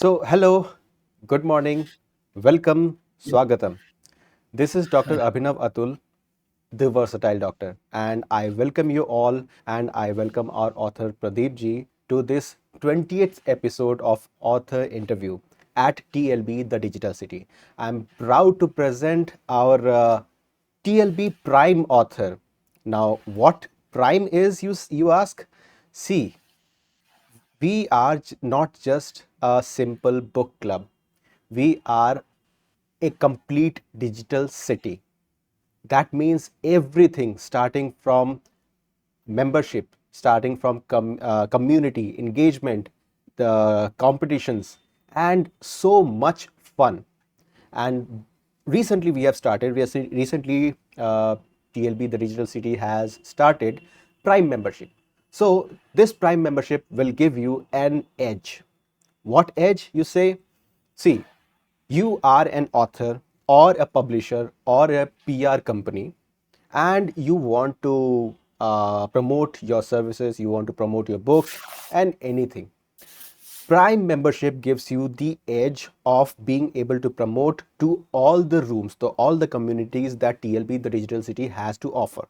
Hello, good morning, welcome, Swagatam. This is Dr. Abhinav Atul, the versatile doctor, and I welcome you all and I welcome our author Pradeep ji to this 20th episode of Author Interview at TLB The Digital City. I'm proud to present our TLB Prime author. Now, what Prime is, you ask? See, we are not just a simple book club. We are a complete digital city. That means everything starting from membership, starting from community engagement, the competitions, and so much fun. And recently we have started, recently TLB, the Digital City, has started Prime membership. So this Prime membership will give you an edge. What edge, you say? See, you are an author or a publisher or a PR company and you want to promote your services, you want to promote your books and anything. Prime membership gives you the edge of being able to promote to all the rooms, to all the communities that TLB, the Digital City, has to offer.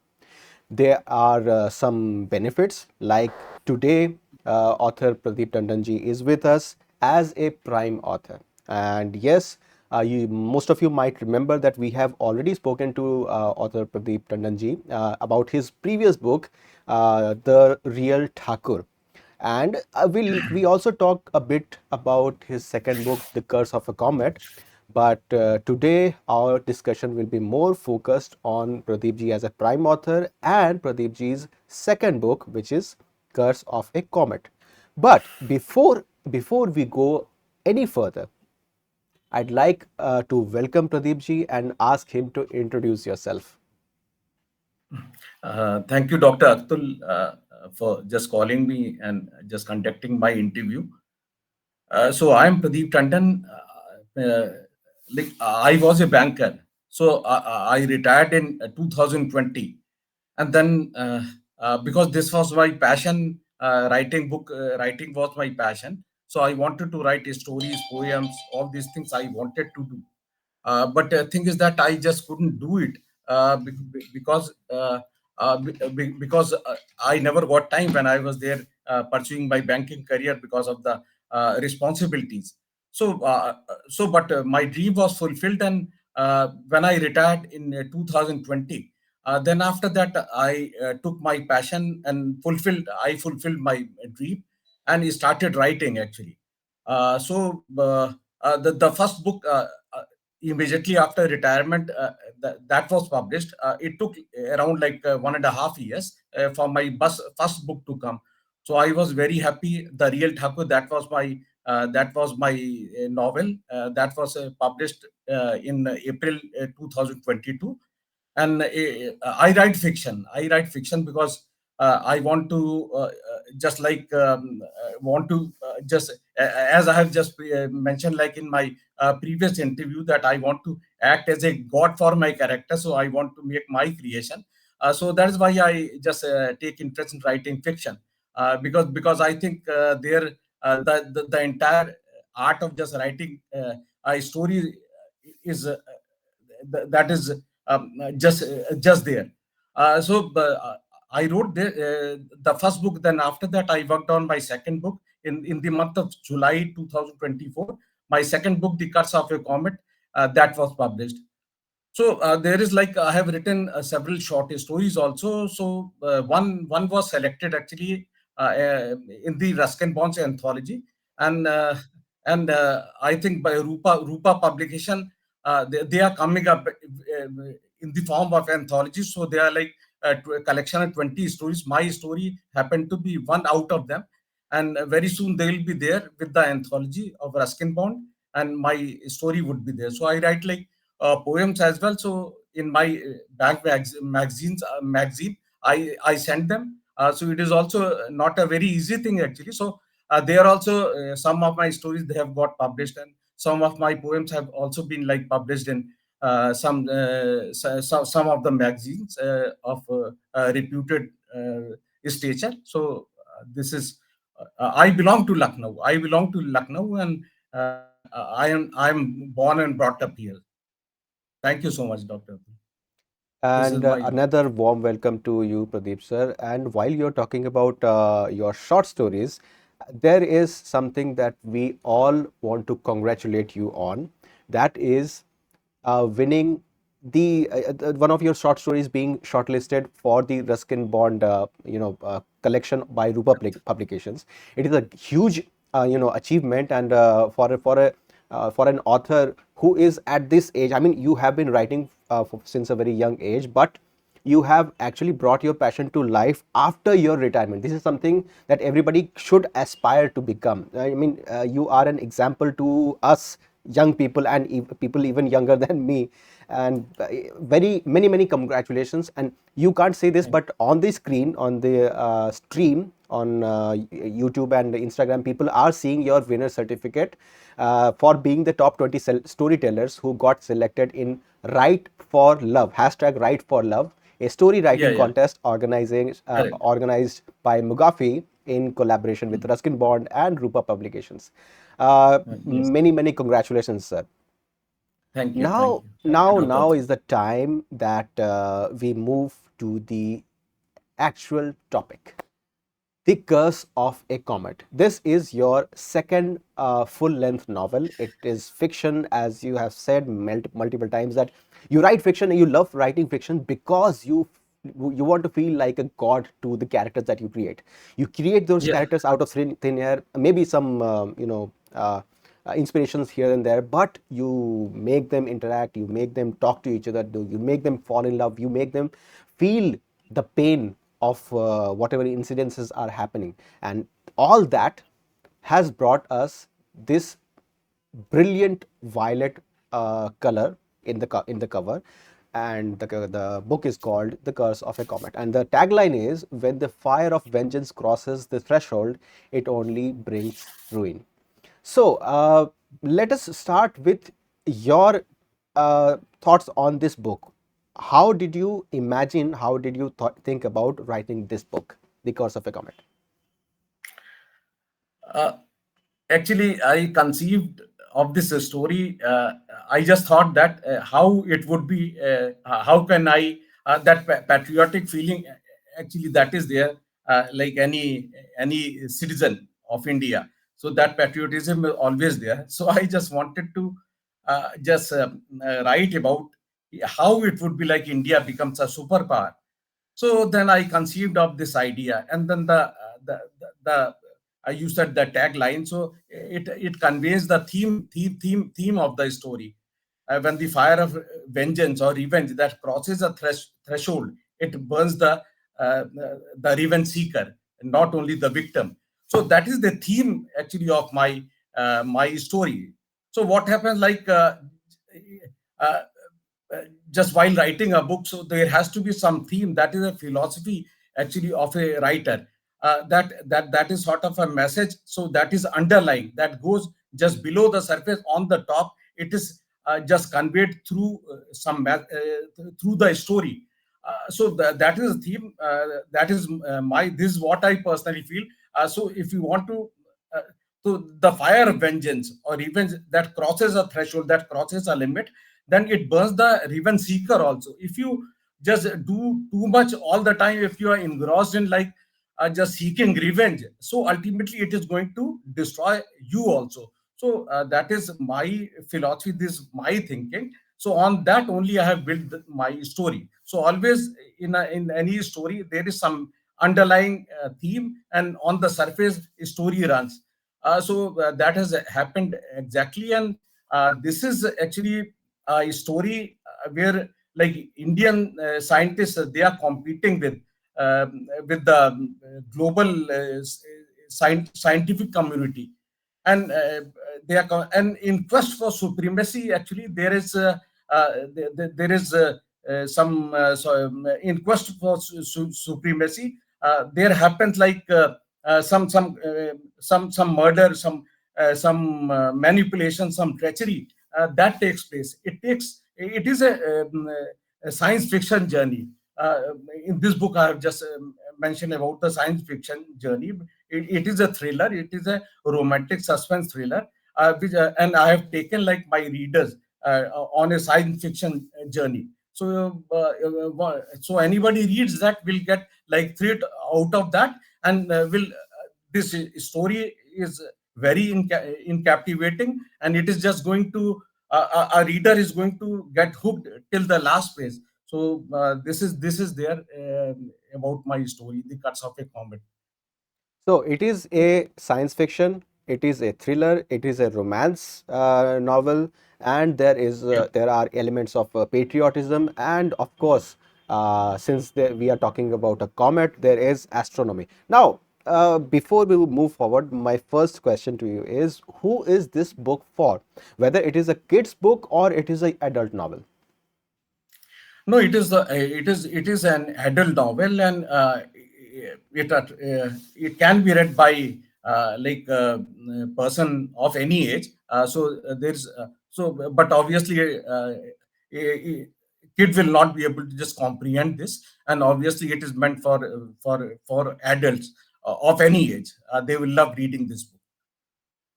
There are some benefits, like today, author Pradeep Tandon ji is with us as a prime author. And yes, most of you might remember that we have already spoken to author Pradeep Tandon ji about his previous book, The Real Thakur. And we also talk a bit about his second book, The Curse of a Comet. But today our discussion will be more focused on Pradeep ji as a prime author and Pradeep ji's second book, which is Curse of a Comet. But before we go any further, I'd like to welcome Pradeep ji and ask him to introduce yourself. Thank you, Dr. Atul, for just calling me and just conducting my interview. So I'm Pradeep Tandon. I was a banker, so I retired in 2020, and then because this was my passion, writing was my passion. So I wanted to write stories, poems, all these things I wanted to do. But the thing is that I just couldn't do it because I never got time when I was there pursuing my banking career because of the responsibilities. But my dream was fulfilled, and when I retired in 2020, then after that I took my passion and fulfilled my dream, and started writing actually. The first book. Immediately after retirement, that was published. It took around like 1.5 years for my first book to come. So I was very happy. The Real Thakur, that was my novel that was published in April 2022. And I write fiction because I want to just like want to just as I have just mentioned, like in my previous interview, that I want to act as a god for my character, so I want to make my creation. So that is why I just take interest in writing fiction, because I think there the entire art of just writing a story is that is just there. I wrote the first book. Then after that, I worked on my second book in the month of July 2024. My second book, The Curse of a Comet, that was published. So there is like I have written several short stories also. So one was selected actually in the Ruskin Bonds anthology, and I think by Rupa publication, they are coming up in the form of anthology. So they are like a collection of 20 stories. My story happened to be one out of them, and very soon they will be there with the anthology of Ruskin Bond, and my story would be there. So I write like poems as well. So in my magazine, I send them. So it is also not a very easy thing actually. So they are also some of my stories they have got published, and some of my poems have also been like published in some of the magazines of reputed stature. So this is I belong to Lucknow. And I'm born and brought up here. Thank you so much, Doctor. This is And my another warm welcome to you, Pradeep sir. And while you're talking about your short stories, there is something that we all want to congratulate you on. That is winning one of your short stories being shortlisted for the Ruskin Bond, collection by Rupa Publications. It is a huge, achievement, and for an author who is at this age. I mean, you have been writing since a very young age, but you have actually brought your passion to life after your retirement. This is something that everybody should aspire to become. I mean, you are an example to us young people and people even younger than me. And very many congratulations. And you can't say this, but on the screen, on the stream, on YouTube and Instagram, people are seeing your winner certificate for being the top 20 storytellers who got selected in Write for Love, hashtag Write for Love, a story yeah, writing yeah, contest correct. organized by Mugafi in collaboration with Ruskin Bond and Rupa Publications. Yes. Many congratulations, sir. Thank you, thank Now, you, thank you, now, Doctor. now is the time that we move to the actual topic. The Curse of a Comet. This is your second full length novel. It is fiction, as you have said multiple times, that you write fiction and you love writing fiction because you want to feel like a god to the characters that you create. You create those Yeah, characters out of thin air, maybe some, inspirations here and there, but you make them interact, you make them talk to each other, you make them fall in love, you make them feel the pain of whatever incidences are happening. And all that has brought us this brilliant violet color in the cover. And the book is called The Curse of a Comet, and the tagline is, when the fire of vengeance crosses the threshold, it only brings ruin. So let us start with your thoughts on this book. How did you imagine, how did you think about writing this book, The Curse of a Comet? uh, actually, I conceived of this story. I just thought that how it would be, how can I, that patriotic feeling, actually, that is there, like any citizen of India. So that patriotism is always there. So I just wanted to just write about how it would be like India becomes a superpower. So then I conceived of this idea, and then the you said the tagline, so it conveys the theme of the story. When the fire of vengeance or revenge that crosses a threshold, it burns the revenge seeker, not only the victim. So that is the theme actually of my story. So what happens, like uh, uh, just while writing a book, so there has to be some theme. That is a philosophy actually of a writer, that is sort of a message, so that is underlying, that goes just below the surface. On the top, it is just conveyed through through the story. That is the theme. That is my this is what I personally feel. So if you want to, uh, so the fire of vengeance or revenge that crosses a threshold, that crosses a limit, then it burns the revenge seeker also. If you just do too much all the time, if you are engrossed in like just seeking revenge, so ultimately it is going to destroy you also. So that is my philosophy, this is my thinking. So on that only I have built my story. So always in any story there is some underlying theme, and on the surface story runs. That has happened exactly. And this is actually a story where like Indian scientists, they are competing with the global scientific community, and and in quest for supremacy, actually there is there is in quest for supremacy. There happens like some murder, some manipulation, some treachery that takes place. It is a science fiction journey. Uh, in this book, I have just mentioned about the science fiction journey. It is a thriller. It is a romantic suspense thriller. and I have taken like my readers on a science fiction journey. So anybody reads that will get like threat out of that, and will this story is very in captivating, and it is just going to a reader is going to get hooked till the last page. So this is there about my story, The Cuts of a Comet. So it is a science fiction, it is a thriller, it is a romance novel, and Yeah. there are elements of patriotism, and of course, since we are talking about a comet, there is astronomy. Now, before we move forward, my first question to you is: who is this book for? Whether it is a kid's book or it is an adult novel. No, it is an adult novel, and it can be read by like a person of any age. But obviously, kid will not be able to just comprehend this, and obviously, it is meant for adults of any age. They will love reading this book.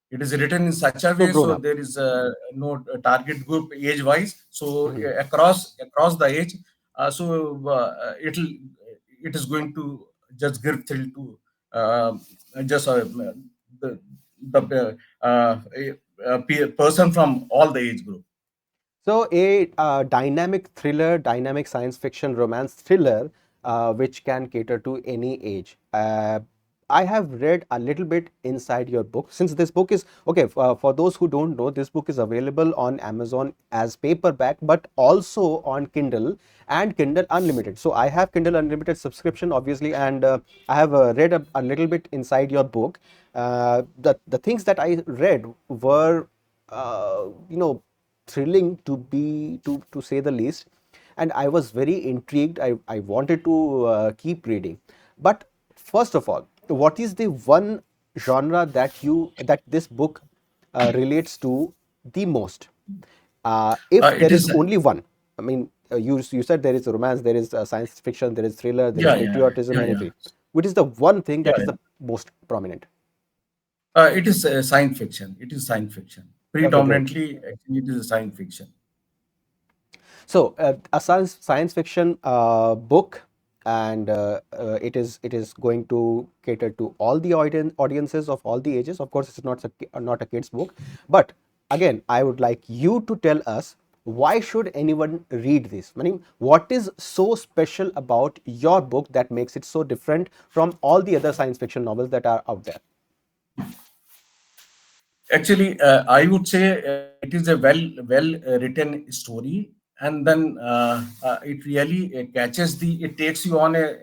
It is written in such a So way grown so up. there is no target group age wise. So Mhm. across the age, it is going to just give thrill to just the person from all the age group. So, a dynamic thriller, dynamic science fiction romance thriller, which can cater to any age. I have read a little bit inside your book. Since this book is okay, for those who don't know, this book is available on Amazon as paperback, but also on Kindle and Kindle Unlimited. So, I have Kindle Unlimited subscription, obviously, and I have read a little bit inside your book. The things that I read were, you know, thrilling to say the least, and I was very intrigued. I wanted to keep reading. But first of all, what is the one genre that this book relates to the most? If It there is is only one, I mean, you said there is romance, there is science fiction, there is thriller, there is yeah yeah patriotism, yeah yeah anything. Which is the one thing yeah, that is yeah. the most prominent? It is science fiction. It is science fiction Okay, great. predominantly. Actually, it is a science fiction. So a science fiction book, and it is going to cater to all the audiences of all the ages. Of course, it's not a kids book, but again, I would like you to tell us why should anyone read this. I mean, what is so special about your book that makes it so different from all the other science fiction novels that are out there? Actually, I would say it is a well written story, and then it really catches the. It takes you on a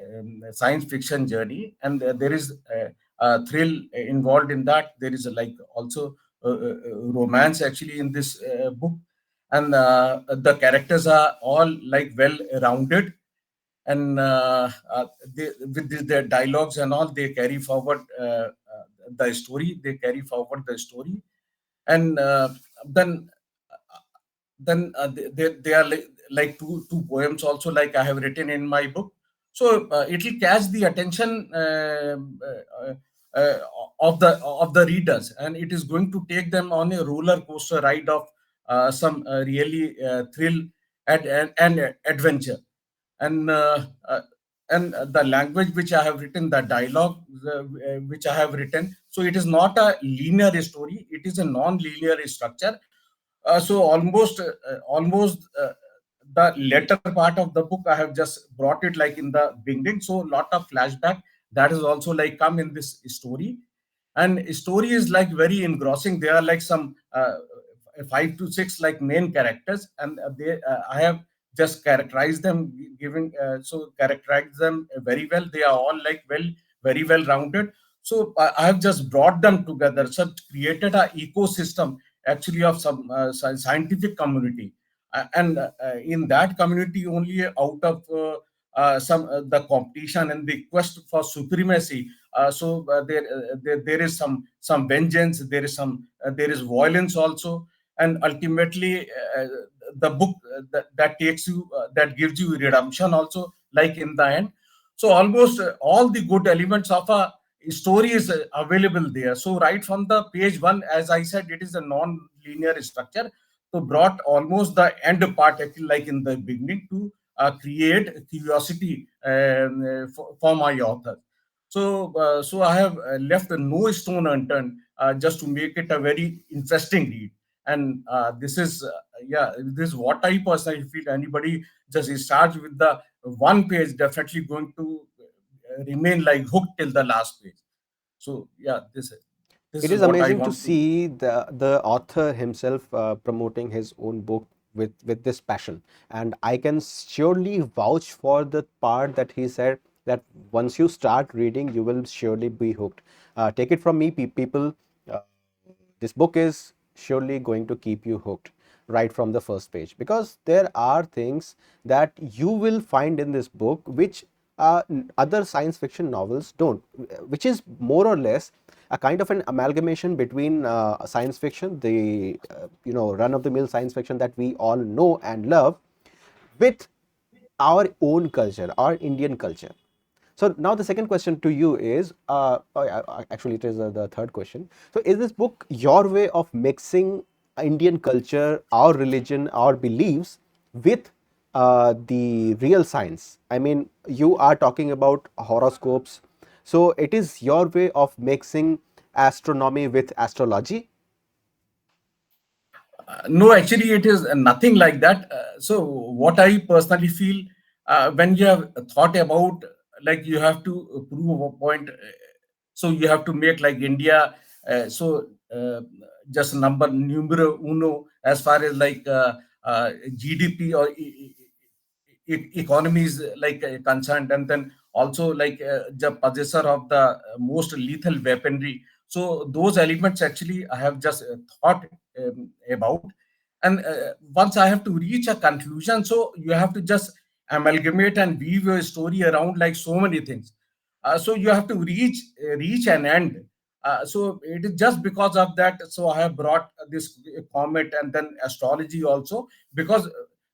science fiction journey, and there is a thrill involved in that. There is like also romance actually in this book, and the characters are all like well rounded, and their dialogues and all, they carry forward the story. They carry forward the story, and then they are like two poems also, like I have written in my book. So it will catch the attention uh, of the readers, and it is going to take them on a roller coaster ride of some really thrill and adventure. And uh, uh, and the language which I have written, the dialogue which I have written, so it is not a linear story. It is a non-linear structure. So almost the later part of the book, I have just brought it like in the beginning. So lot of flashback that is also like come in this story, and story is like very engrossing. There are like some five to six like main characters, and they I have just characterized them, giving characterize them very well. They are all like very well rounded. So I have just brought them together, so created a ecosystem actually of some scientific community. And in that community only, out of some the competition and the quest for supremacy, there is some vengeance, there is violence also, and ultimately the book that takes you that gives you redemption also, like in the end. So almost all the good elements of a story is available there. So right from the page one, as I said, it is a non-linear structure. So brought almost the end part, actually, like in the beginning, to create curiosity for my author. So I have left no stone unturned just to make it a very interesting read. And this is this is what I personally feel. Anybody just starts with the one page, definitely going to remain like hooked till the last page. So yeah, this It is is what I amazing to want to. see the author himself promoting his own book with this passion, and I can surely vouch for the part that he said that once you start reading, you will surely be hooked. Take it from me, people. Uh, this book is surely going to keep you hooked right from the first page, because there are things that you will find in this book which other science fiction novels don't, which is more or less a kind of an amalgamation between science fiction, the run of the mill science fiction that we all know and love, with our own culture, our Indian culture. So now the second question to you is, actually it is the third question. So is this book your way of mixing Indian culture, our religion, our beliefs with the real science? I mean, you are talking about horoscopes. So it is your way of mixing astronomy with astrology? No, actually, it is nothing like that. So, what I personally feel, when you have thought about, like, you have to prove a point, so you have to make like India, so just numero uno as far as like GDP or economies like concerned, and then also like the possessor of the most lethal weaponry. So those elements actually I have just thought about. And once I have to reach a conclusion, so you have to just amalgamate and weave a story around like so many things. So you have to reach an end. So it is just because of that. So I have brought this comet and then astrology also, because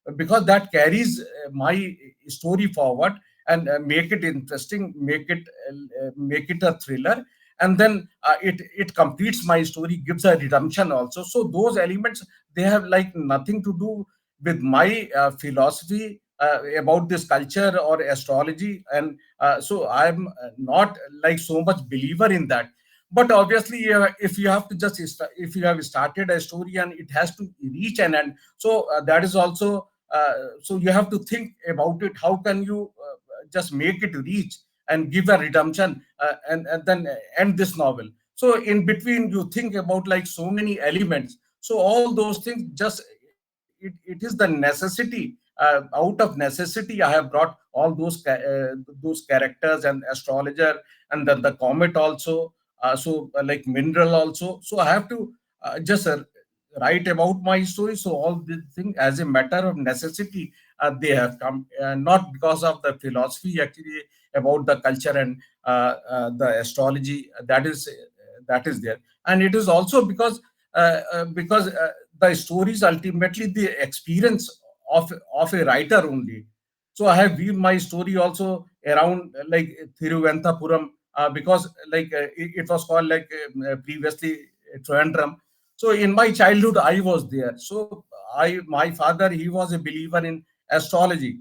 that carries my story forward and make it interesting, make it a thriller, and then it completes my story, gives a redemption also. So those elements, they have like nothing to do with my philosophy about this culture or astrology. And so I'm not like so much believer in that. But obviously, if you have to just if you have started a story and it has to reach an end, so that is also so you have to think about it. How can you just make it reach and give a redemption, and then end this novel? So in between, you think about like so many elements. So all those things, just it is the necessity. Out of necessity, I have brought all those characters and astrologer, and then the comet also. So like mineral also. So I have to just write about my story. So all the thing as a matter of necessity, they have come, not because of the philosophy actually about the culture and the astrology that is there. And it is also because the story is ultimately the experience of a writer only. So I have weaved my story also around like Thiruvananthapuram, because like it was called like previously Trivandrum. So in my childhood, I was there. So my father, he was a believer in astrology.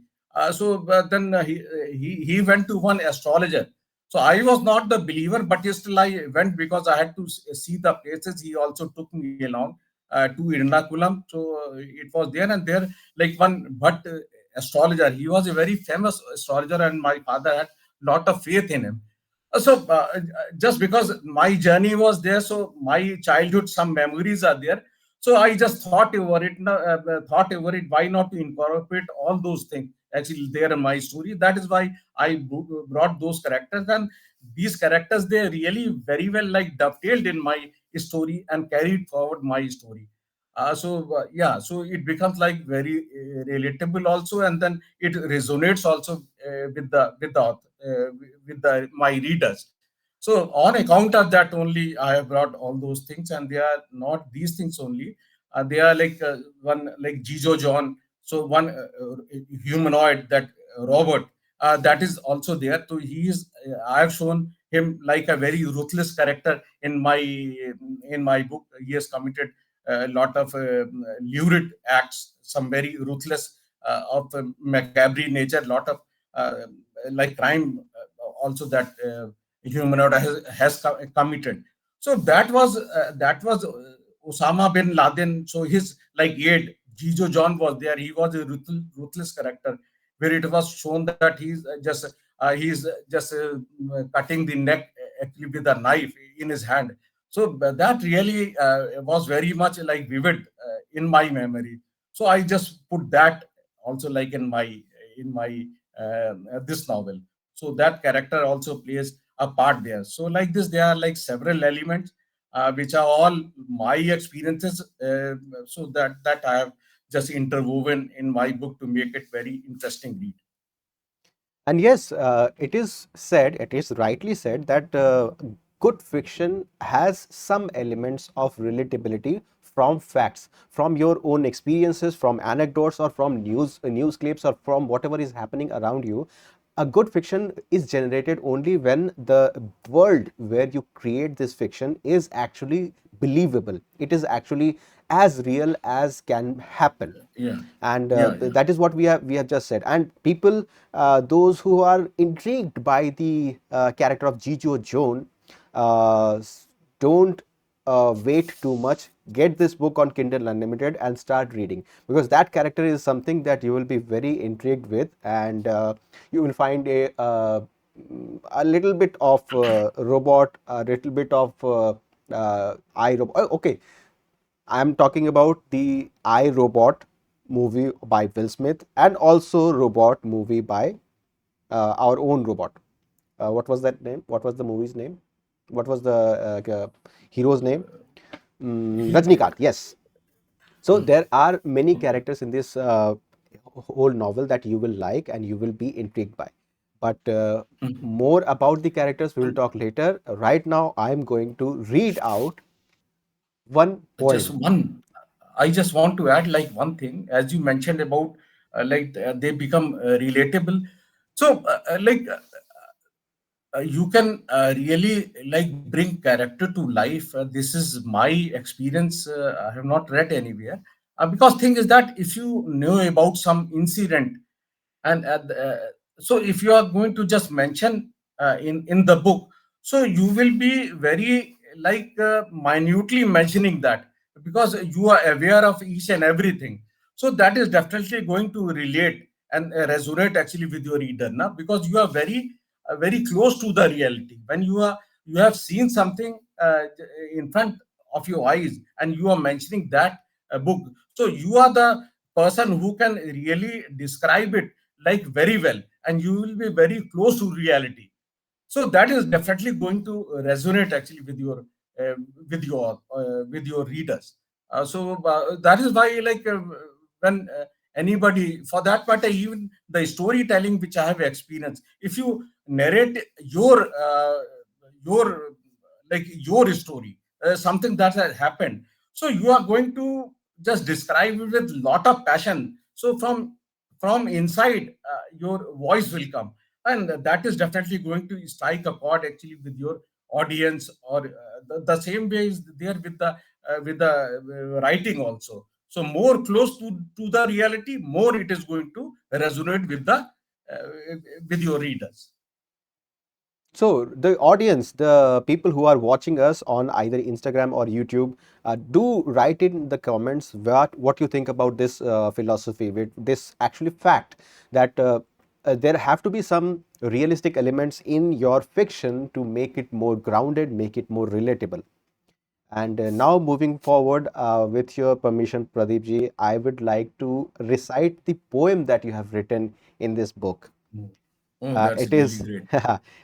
So then he went to one astrologer. So I was not the believer, but still I went because I had to see the places. He also took me along to Irnakulam. So it was there, and there like one but astrologer. He was a very famous astrologer, and my father had lot of faith in him. So just because my journey was there, so my childhood some memories are there. So I just thought over it. Thought over it. Why not to incorporate all those things actually there in my story? That is why I brought those characters, and these characters, they really very well like dovetailed in my story and carried forward my story. Yeah, so it becomes like very relatable also, and then it resonates also with the my readers. So on account of that only, I have brought all those things, and they are not these things only. They are like one like Jijo John, so one humanoid, that robot, that is also there. So he is. I have shown him like a very ruthless character in my book. He has committed a lot of lurid acts, some very ruthless of macabre nature, lot of uh, like crime also that humanoid has committed. So that was Osama bin Laden. So his like aide Jijo John was there. He was a ruthless character, where it was shown that he's just cutting the neck actually with a knife in his hand. So that really was very much like vivid in my memory. So I just put that also like in my this novel. So that character also plays a part there. So like this, there are like several elements which are all my experiences. So that I have just interwoven in my book to make it very interesting read. And yes, it is rightly said that good fiction has some elements of relatability from facts, from your own experiences, from anecdotes, or from news clips, or from whatever is happening around you. A good fiction is generated only when the world where you create this fiction is actually believable. It is actually as real as can happen, Yeah, and yeah. that is what we have just said. And people, those who are intrigued by the character of Jijo Joan, don't wait too much. Get this book on Kindle Unlimited and start reading, because that character is something that you will be very intrigued with, and you will find a little bit of robot, a little bit of I robot. Okay, I'm talking about the I Robot movie by Will Smith, and also Robot movie by our own robot. What was that name? What was the movie's name? What was the hero's name? Rajnikant. Yes. So there are many Okay. characters in this whole novel that you will like and you will be intrigued by. But more about the characters we will talk later. Right now, I'm going to read out one Just poem. one, I just want to add like one thing, as you mentioned about they become relatable. So you can really like bring character to life. This is my experience. I have not read anywhere, because thing is that if you know about some incident, and so if you are going to just mention in the book, so you will be very like minutely mentioning that, because you are aware of each and everything. So that is definitely going to relate and resonate actually with your reader now, because you are very close to the reality. When you have seen something in front of your eyes, and you are mentioning that book, so you are the person who can really describe it like very well, and you will be very close to reality. So that is definitely going to resonate actually uh, with your readers. That is why like when anybody, for that matter, even the storytelling which I have experienced, if you narrate your like your story, something that has happened, so you are going to just describe it with lot of passion. So from inside your voice will come, and that is definitely going to strike a chord actually with your audience. Or the same way is there with the writing also. So more close to the reality, more it is going to resonate with your readers. So, the audience, the people who are watching us on either Instagram or YouTube, do write in the comments what you think about this philosophy, with this actually fact that there have to be some realistic elements in your fiction to make it more grounded, make it more relatable. And now, moving forward, with your permission, Pradeep ji, I would like to recite the poem that you have written in this book. Mm. Oh, that's It really is great.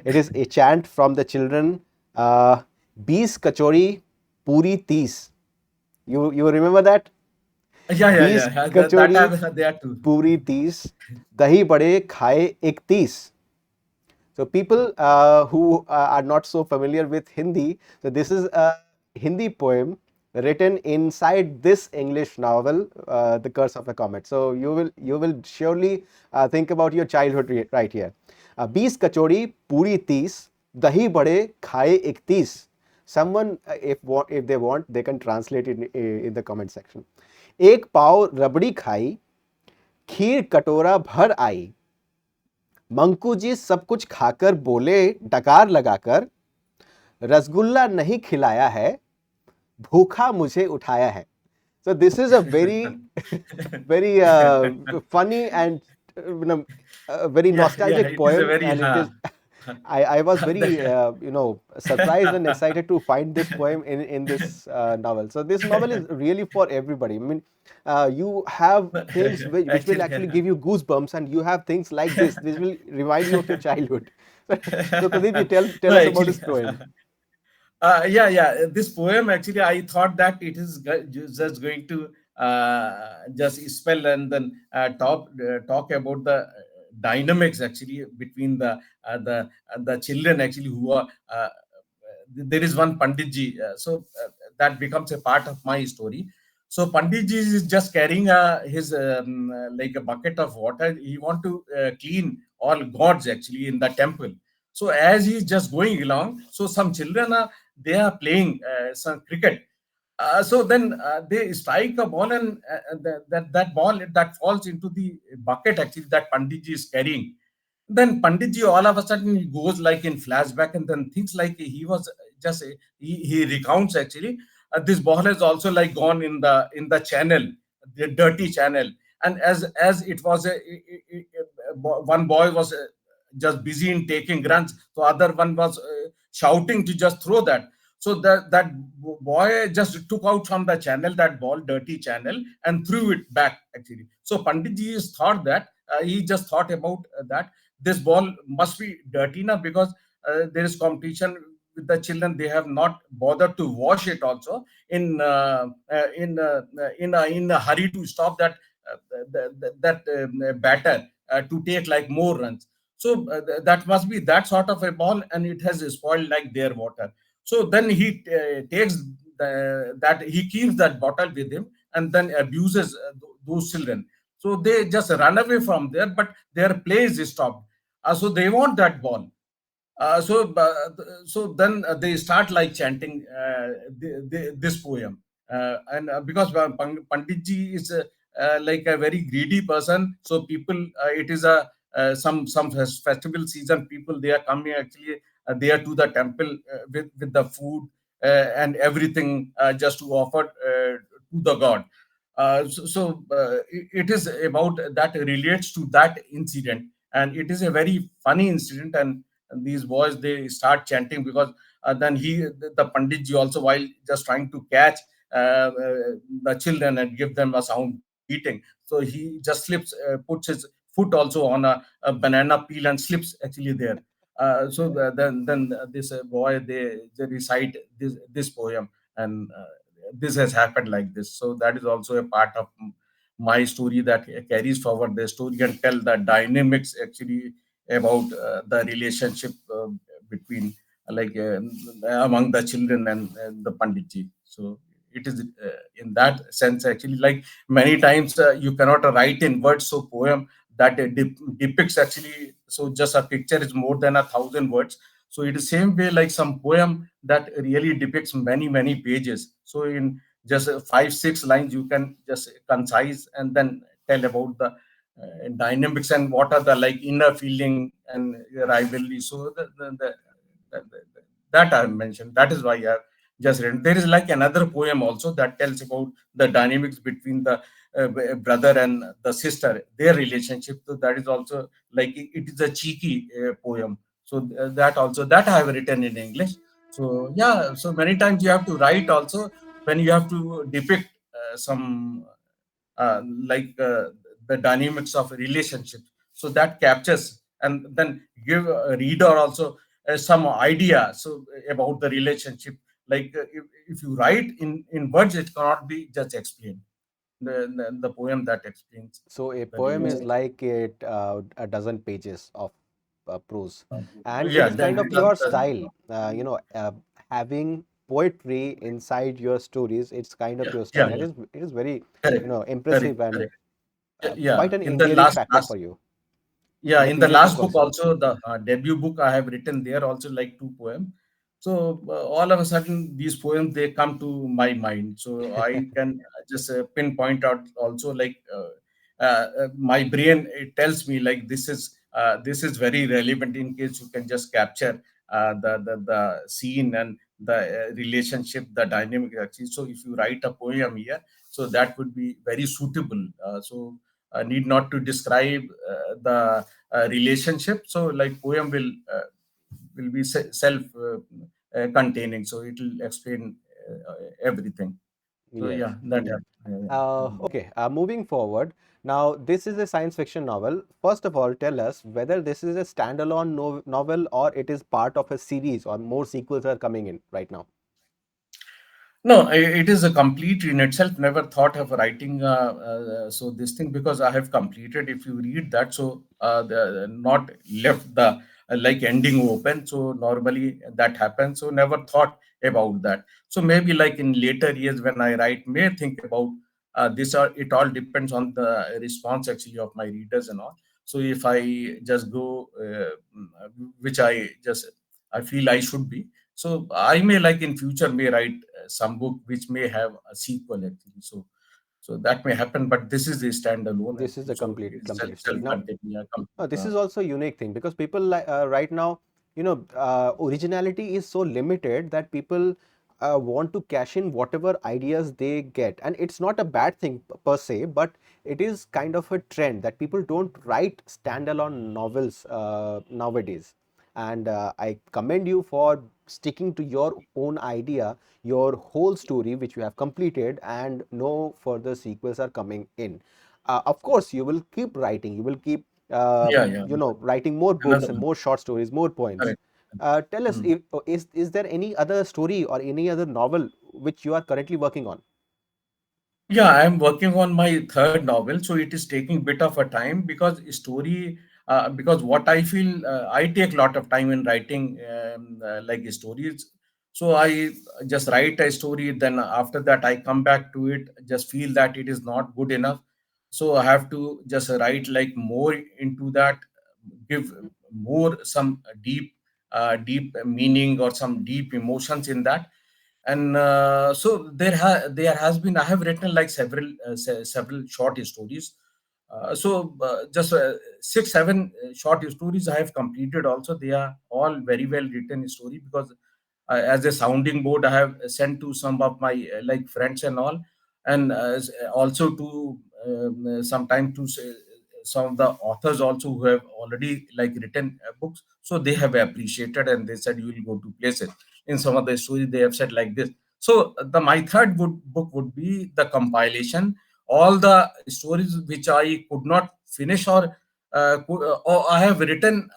it is a chant from the children. Uh, 20 kachori puri 30. You remember that? Yeah, 20 yeah. That kachori I have there too. puri 30. Dahi bade khaye 31. So people who are not so familiar with Hindi, so this is a Hindi poem written inside this English novel, The Curse of a Comet. So you will surely think about your childhood right here. 20 kachori puri 30, dahi bade khaye 31. Someone, if they want, they can translate it in the comment section. एक पाव रबड़ी खाई, खीर कटोरा भर आई, मंकू जी सब कुछ खाकर बोले डकार लगाकर, रसगुल्ला नहीं खिलाया है, भूखा मुझे उठाया है. So this is a very, very funny and very Yeah, nostalgic it is a poem, very and it is. I was very surprised and excited to find this poem in this novel. So this novel is really for everybody. I mean, you have things which will actually actually. give you goosebumps, and you have things like this. This will remind you of your childhood. So Pradeep, you tell No, us about this actually, poem. yeah. This poem actually, I thought that it is just going to just spell and then talk about the dynamics actually between the children actually who are. There is one Panditji, that becomes a part of my story. So Panditji is just carrying his like a bucket of water. He want to clean all gods actually in the temple. So as he's just going along, so some children are they are playing some cricket. So then they strike a ball, and that ball that falls into the bucket actually that Panditji is carrying. Then Panditji all of a sudden he goes like in flashback, and then thinks like he was just he recounts actually this ball has also like gone in the channel, the dirty channel, and as it was one boy was just busy in taking runs, so other one was shouting to just throw that. So that boy just took out from the channel that ball, dirty channel, and threw it back actually. So Panditji is thought that he just thought about that this ball must be dirty now because there is competition with the children. They have not bothered to wash it also in a hurry to stop that batter to take like more runs. So that must be that sort of a ball, and it has spoiled like their water. So then he takes that he keeps that bottle with him and then abuses those children. So they just run away from there, but their play is stopped. So they want that ball. So then they start like chanting this poem, and because Panditji is like a very greedy person, so people it is a some festival season. People they are coming actually there to the temple with the food and everything just to offer to the god. It is about that relates to that incident, and it is a very funny incident. And these boys they start chanting because then the Panditji also while just trying to catch the children and give them a sound beating, so he just slips, puts his foot also on a banana peel and slips actually there. Then this boy they recite this poem, and this has happened like this. So that is also a part of my story that carries forward the story and tell the dynamics actually about the relationship between like among the children and the Panditji. So it is in that sense actually like many times you cannot write in words, so poem that depicts actually, so just a picture is more than 1,000 words. So it is same way like some poem that really depicts many pages. So in just 5 6 lines you can just concise and then tell about the dynamics and what are the like inner feeling and rivalry. So that I mentioned, that is why I have just read. There is like another poem also that tells about the dynamics between the brother and the sister, their relationship. So that is also like it is a cheeky poem. So that also that I have written in English. So yeah, so many times you have to write also when you have to depict some like the dynamics of a relationship. So that captures and then give a reader also some idea so about the relationship. Like if you write in words, it cannot be just explained. The poem that explains So a the poem is relationship. like a dozen pages of prose, and it Yeah, is kind of your style. Having poetry inside your stories, it's kind of yeah, your style. yeah, It is very correct, correct, impressive and correct. Yeah, quite an in the endearing factor for you. Yeah, in the in the previous book last book also. also, the debut book I have written there also like two poems. So all of a sudden these poems they come to my mind. So I can just pinpoint out also like my brain it tells me like this is very relevant in case you can just capture the scene and the relationship, the dynamic actually. So if you write a poem here, so that would be very suitable. So need not to describe the relationship. So like poem will be self containing, so it will explain everything. So Yes. yeah, that Okay, moving forward. Now, this is a science fiction novel. First of all, tell us whether this is a standalone novel or it is part of a series or more sequels are coming in right now. No, it is a complete in itself. Never thought of writing so this thing because I have completed. If you read that, so not left the like ending open. So normally that happens. So never thought about that. So maybe like in later years when I write, may think about this. Or it all depends on the response actually of my readers and all. So if I just go, which I feel I should be. So I may like in future may write some book which may have a sequel actually. So that may happen, but this is the standalone This is actually. the So complete it's complete story. Now, self-contained. Yeah, this is also a unique thing because people right now, originality is so limited that people want to cash in whatever ideas they get, and it's not a bad thing per se, but it is kind of a trend that people don't write standalone novels nowadays. And I commend you for sticking to your own idea, your whole story, which you have completed, and no further sequels are coming in. Of course, you will keep writing. You will keep yeah, yeah. writing more books Another and one. more short stories, more poems. Correct. Tell us, Hmm. if, is there any other story or any other novel which you are currently working on? Yeah, I am working on my third novel, so it is taking bit of a time because story. Because what I feel, I take a lot of time in writing like stories. So I just write a story, then after that I come back to it, just feel that it is not good enough. So I have to just write like more into that, give more some deep meaning or some deep emotions in that. And so there has been, I have written like several short stories. Just 6 7 short stories I have completed also. They are all very well written story because as a sounding board I have sent to some of my like friends and all. And also to sometime to some of the authors also who have already like written books. So they have appreciated and they said you will go to places. In some of the stories they have said like this. So the my third book would be the compilation, all the stories which I could not finish or I have written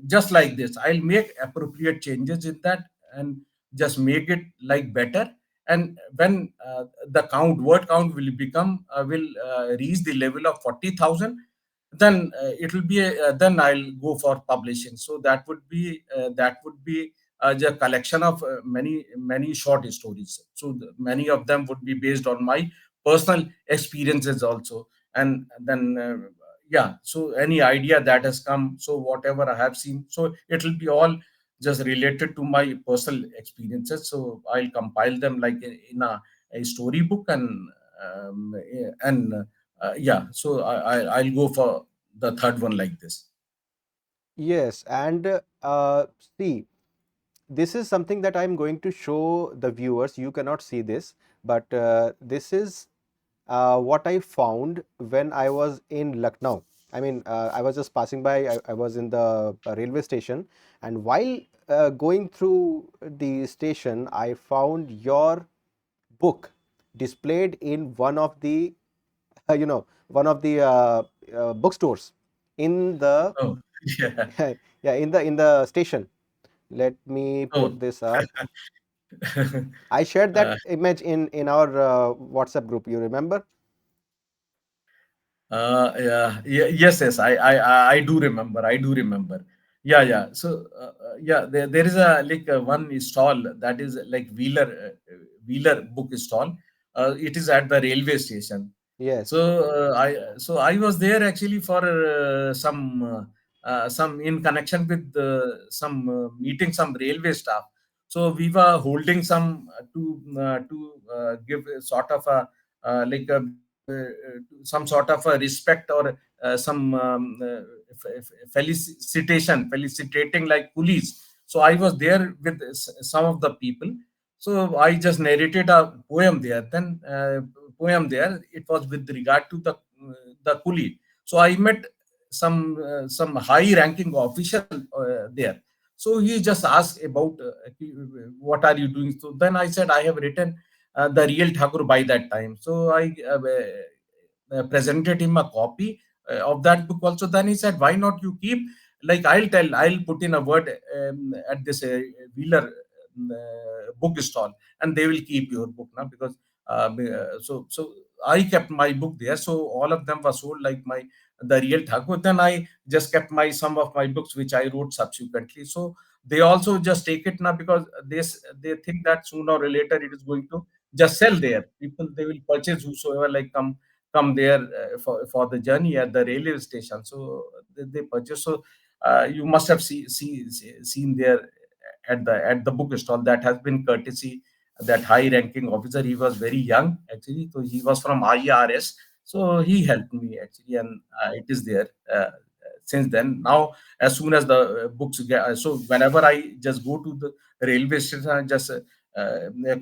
just like this. I'll make appropriate changes in that and just make it like better. And when the word count will become will reach the level of 40,000, then it will be then I'll go for publishing. So that would be the collection of many short stories. So many of them would be based on my personal experiences also. And then yeah, so any idea that has come, so whatever I have seen, so it will be all just related to my personal experiences. So I'll compile them like in a storybook. And yeah, so I'll go for the third one like this. Yes, and see, this is something that I'm going to show the viewers. You cannot see this, but this is what I found when I was in Lucknow. I mean, I was just passing by, I was in the railway station, and while going through the station, I found your book displayed in one of the, one of the bookstores in the, Oh, yeah. yeah, in the station. Let me Oh. put this up. I shared that uh, image in our WhatsApp group. You remember? yeah, yes, I do remember. I do remember. Yeah, yeah. So, yeah, there is a like one stall that is like Wheeler book stall. It is at the railway station. Yes. So I was there actually for some in connection with some meeting some railway staff. So we were holding some to give a sort of a like a, some sort of a respect or some felicitating like police. So I was there with some of the people. So I just narrated a poem there. Then poem there. It was with regard to the coolie. So I met some high-ranking official there. So he just asked about what are you doing. So then I said I have written the real Thakur by that time. So I presented him a copy of that book also. Then he said, why not you keep, like I'll put in a word at this Wheeler book stall, and they will keep your book now, because so I kept my book there. So all of them were sold like my the real Thakur. Then I just kept my some of my books which I wrote subsequently. So they also just take it now, because they think that sooner or later it is going to just sell there. People, they will purchase, whosoever like come there for the journey at the railway station. So they purchase. So you must have seen there at the bookstall, that has been courtesy that high ranking officer. He was very young actually, so he was from IRS. So he helped me actually, and it is there since then. Now as soon as the books get, so whenever I just go to the railway station, I just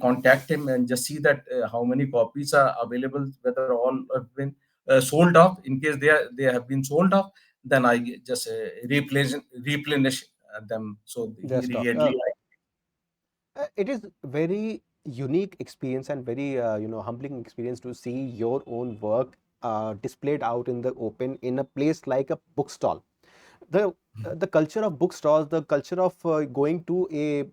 contact him and just see that how many copies are available, whether all have been sold off. In case they have been sold off, then I just replenish them. So he The stock. really It is very unique experience and very humbling experience to see your own work displayed out in the open in a place like a bookstall. The culture of bookstores, the culture of going to a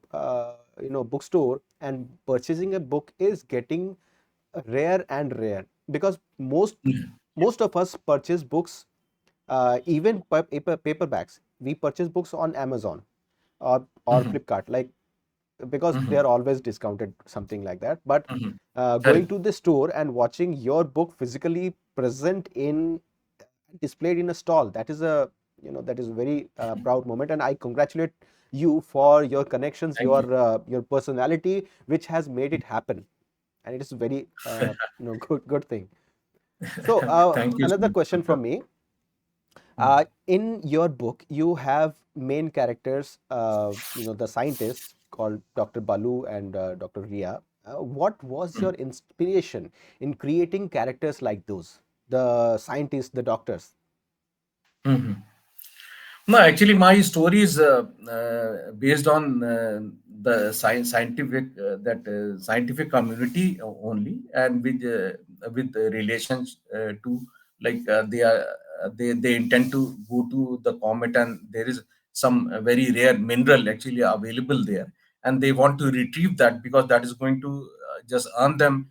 bookstore and purchasing a book is getting rare and rare, because most of us purchase books, even paperbacks. We purchase books on Amazon or Mhm, Flipkart, like, because they mhm, are always discounted, something like that. But mhm. going Correct. to the store and watching your book physically present in displayed in a stall, that is a that is a very proud moment, and I congratulate you for your connections, Thank you. your personality, which has made it happen, and it is a very good thing. So Thank you so another much, question doctor. from me. Mm, In your book, you have main characters, the scientists called Dr. Balu and Dr. Ria. What was mm, your inspiration in creating characters like those, the scientists, the doctors? mhm. No, actually, my story is based on scientific that scientific community only, and with the relations to, like they intend to go to the comet, and there is some very rare mineral actually available there, and they want to retrieve that, because that is going to just earn them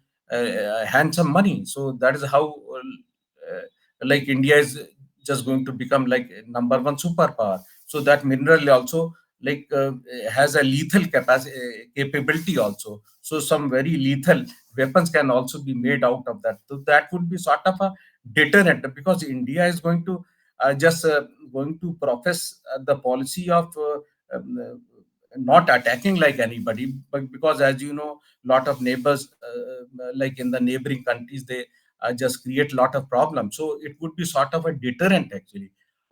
handsome money. So that is how like India is just going to become like number one superpower. So that mineral also like has a lethal capacity capability also. So some very lethal weapons can also be made out of that. So that would be sort of a deterrent, because India is going to just going to profess the policy of not attacking like anybody, but because, as you know, lot of neighbors like in the neighboring countries, they just create a lot of problems. So it would be sort of a deterrent actually.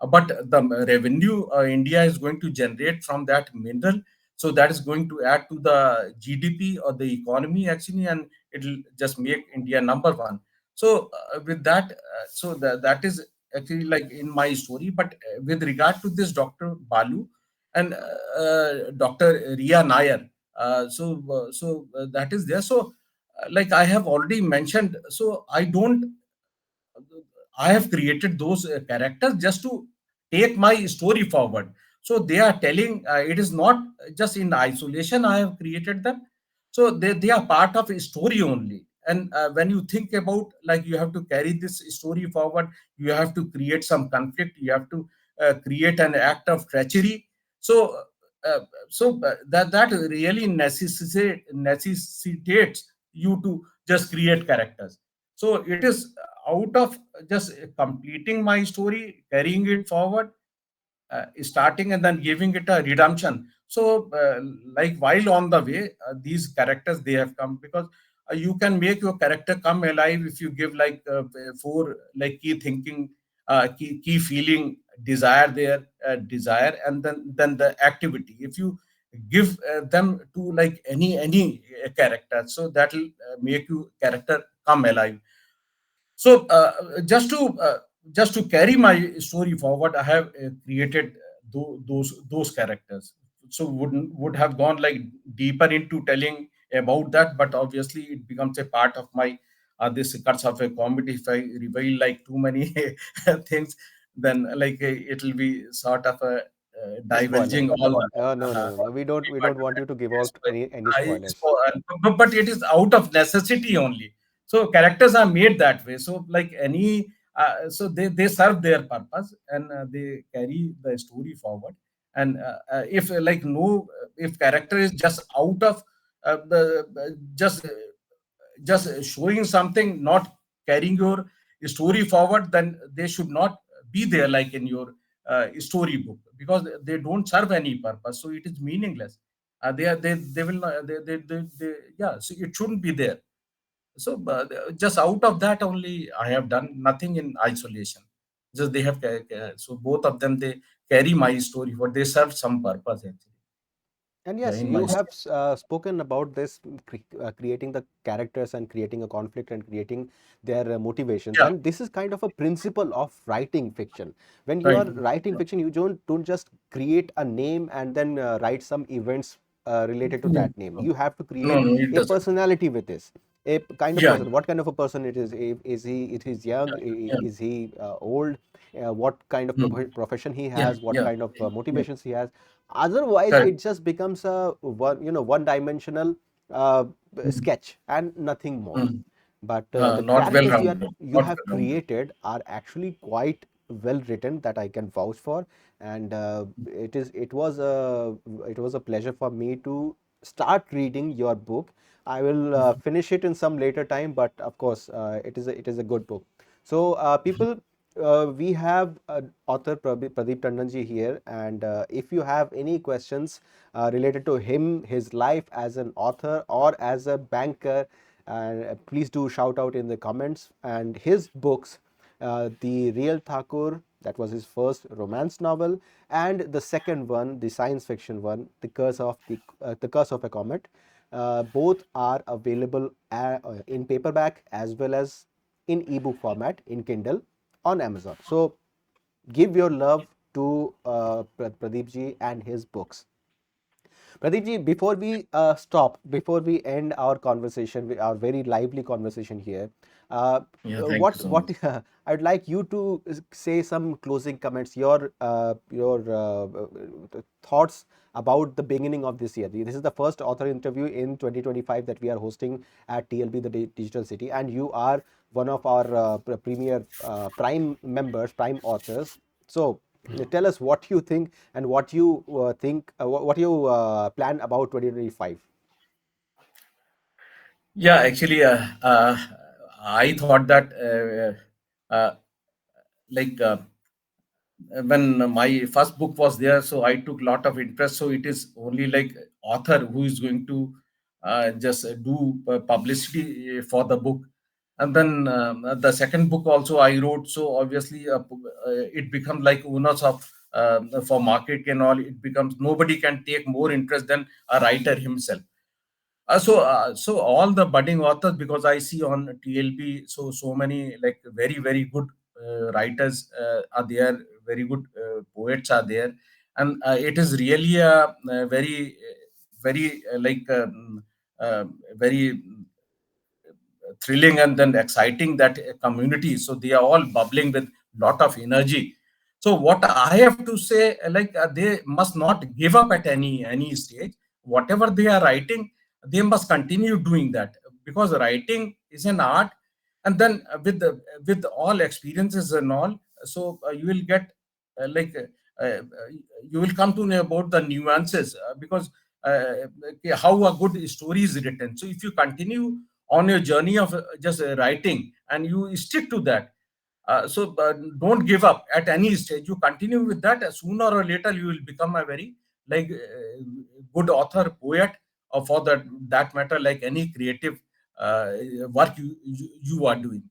But the revenue India is going to generate from that mineral, so that is going to add to the GDP or the economy actually, and it'll just make India number one. So with that, that is actually like in my story. But with regard to this Dr. Balu and Dr. Ria Nair, that is there. So like I have already mentioned, so I have created those characters just to take my story forward. So they are telling, it is not just in isolation I have created them. So they are part of a story only. And when you think about, like, you have to carry this story forward, you have to create some conflict, you have to create an act of treachery. So uh, that really necessitates you to just create characters. So it is out of just completing my story, carrying it forward, starting and then giving it a redemption. So like while on the way, these characters they have come, because you can make your character come alive if you give like four like key thinking, key feeling, desire there, desire, and then the activity. If you give them to like any character, so that will make you character come alive. So just to carry my story forward, I have created those characters. So would have gone like deeper into telling about that, but obviously it becomes a part of my this cuts of a comedy. If I reveal like too many things, then like it will be sort of a Spoiler. divulging all the No, no, no, no. We don't want you to give out any I spoilers. but it is out of necessity only. So characters are made that way. So like any, so they serve their purpose, and they carry the story forward. And if like no, if character is just out of the just showing something, not carrying your story forward, then they should not be there like in your storybook, because they don't serve any purpose. So it is meaningless. They will not, they yeah. So it shouldn't be there. So just out of that only, I have done nothing in isolation. Just they have so both of them they carry my story. What they serve some purpose actually. And Yeah, yes, in my you have story. spoken about this, creating the characters and creating a conflict and creating their motivations. Yeah. And this is kind of a principle of writing fiction. When you Right. are writing fiction, you don't just create a name and then write some events related to No, that name. You have to no, create no, it a doesn't. personality with this. A kind of Yeah. person. What kind of a person it is? Is he? It is young? Yeah. Is he old? What kind of Hmm. profession he Yeah. has? What Yeah. kind of Yeah. motivations he has? Otherwise Correct. it just becomes a one dimensional Hmm. sketch and nothing more. Hmm. But the Not well characters rounded. you Not have well rounded. created are actually quite well written, that I can vouch for. And it was a pleasure for me to start reading your book. I will finish it in some later time, but of course it is a good book. So people, we have author Pradeep Tandon here, and if you have any questions related to him, his life as an author or as a banker, please do shout out in the comments. And his books, The Real Thakur, that was his first romance novel, and the second one, the science fiction one, The Curse of a Comet. Both are available in paperback as well as in ebook format in Kindle on Amazon. So give your love to Pradeep ji and his books. Pradeep ji, before we before we end our conversation, our very lively conversation here, uh, Yeah. Thank you so what much. I'd like you to say some closing comments, your thoughts about the beginning of this year. This is the first author interview in 2025 that we are hosting at TLB, the Digital City, and you are one of our premier prime members, prime authors. So tell us what you think and what you what you plan about 2025. Yeah. Actually, I thought that like when my first book was there, so I took lot of interest. So it is only like author who is going to just do publicity for the book. And then the second book also I wrote. So obviously it becomes like owners of for market and all. It becomes nobody can take more interest than a writer himself. So all the budding authors, because I see on TLP, so many like very good writers are there, very good poets are there, and it is really a very very thrilling and then exciting that community. So they are all bubbling with lot of energy. So what I have to say, they must not give up at any stage. Whatever they are writing, they must continue doing that, because writing is an art. And then with all experiences and all, so you will get you will come to know about the nuances, because how a good story is written. So if you continue on your journey of just writing, and you stick to that. So don't give up at any stage. You continue with that. Sooner or later, you will become a very like good author, poet, or for that matter, like any creative uh, work you are doing.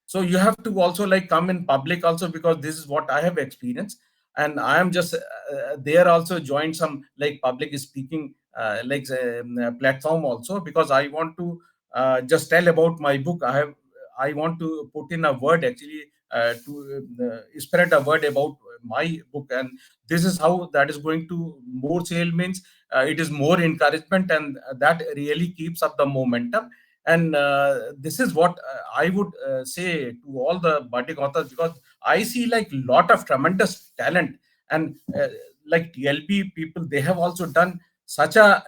So you have to also like come in public also, because this is what I have experienced. And I am just there also joined some like public speaking platform also, because I want to just tell about my book. I want to put in a word actually, to spread a word about my book. And this is how that is going to more sale means it is more encouragement, and that really keeps up the momentum. And this is what I would say to all the budding authors, because I see like lot of tremendous talent. And like TLP people, they have also done such a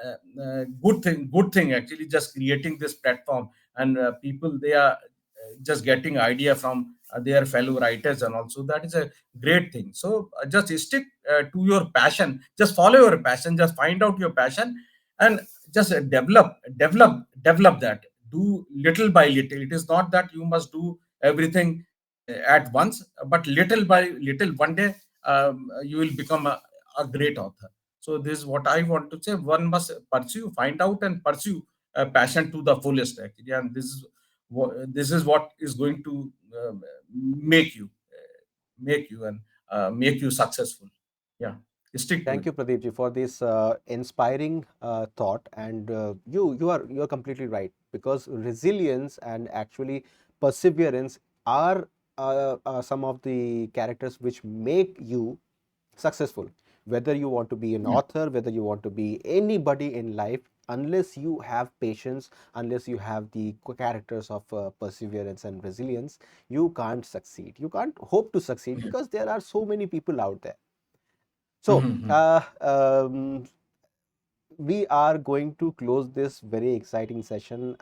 good thing actually, just creating this platform. And people, they are just getting idea from their fellow writers, and also that is a great thing. So just stick to your passion, just follow your passion, just find out your passion, and just develop that. Do little by little. It is not that you must do everything at once, but little by little, one day you will become a great author. So this is what I want to say. One must pursue, find out and pursue a passion to the fullest actually. And this is what is going to make you and make you successful. Yeah, stick to Thank it. you, Pradeep ji, for this inspiring thought. And you are completely right, because resilience and actually perseverance are some of the characters which make you successful. Whether you want to be an Yeah. author, whether you want to be anybody in life, unless you have patience, unless you have the characters of perseverance and resilience, you can't succeed. You can't hope to succeed, Yeah. because there are so many people out there. So, Mhm. we are going to close this very exciting session.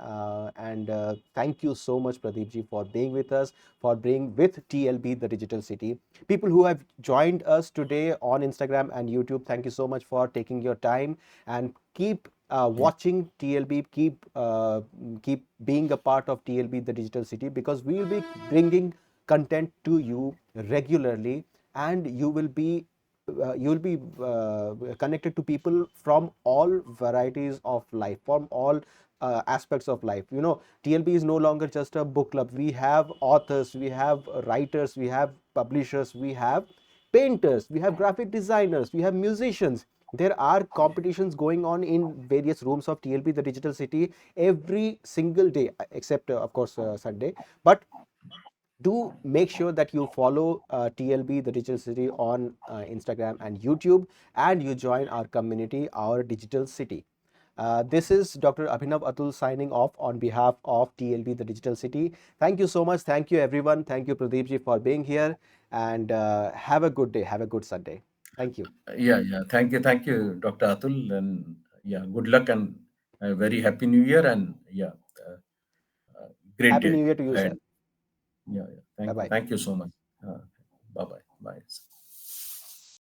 And thank you so much, Pradeep ji, for being with us, for being with TLB, the Digital City. People who have joined us today on Instagram and YouTube, thank you so much for taking your time, and keep Yeah. watching TLB, keep being a part of TLB, the Digital City, because we will be bringing content to you regularly, and you will be connected to people from all varieties of life, from all aspects of life. TLB is no longer just a book club. We have authors, we have writers, we have publishers, we have painters, we have graphic designers, we have musicians. There are competitions going on in various rooms of TLB, the Digital City, every single day, except of course Sunday. But do make sure that you follow TLB, the Digital City, on Instagram and YouTube, and you join our community, our Digital City. This is Dr. Abhinav Atul signing off on behalf of TLB, the Digital City. Thank you so much. Thank you, everyone. Thank you, Pradeep ji, for being here. And have a good day. Have a good Sunday. Thank you. Yeah. Thank you, Dr. Atul, and yeah, good luck and a very happy New Year, and yeah, uh, great Happy day New Year to you, sir. ahead. Yeah. Bye bye. Thank you so much. Bye bye.